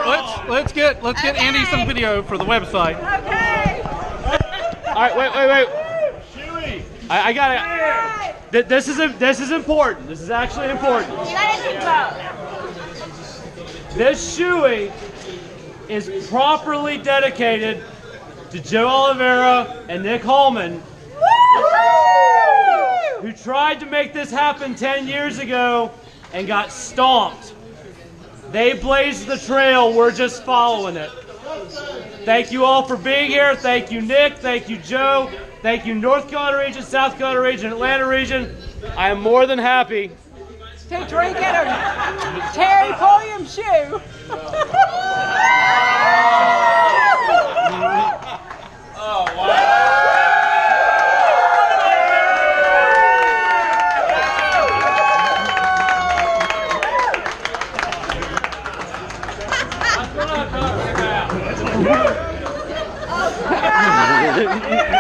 let's get Andy some video for the website. Okay. All right, wait. I got it. This is important. This is actually important. You gotta think about. This Shooey is properly dedicated to Joe Oliveira and Nick Hallman, who tried to make this happen 10 years ago and got stomped. They blazed the trail, we're just following it. Thank you all for being here. Thank you, Nick. Thank you, Joe. Thank you, North Carolina region, South Carolina region, Atlanta region. I am more than happy to drink at a Terry Pulliam shoe. Oh, wow. Yeah.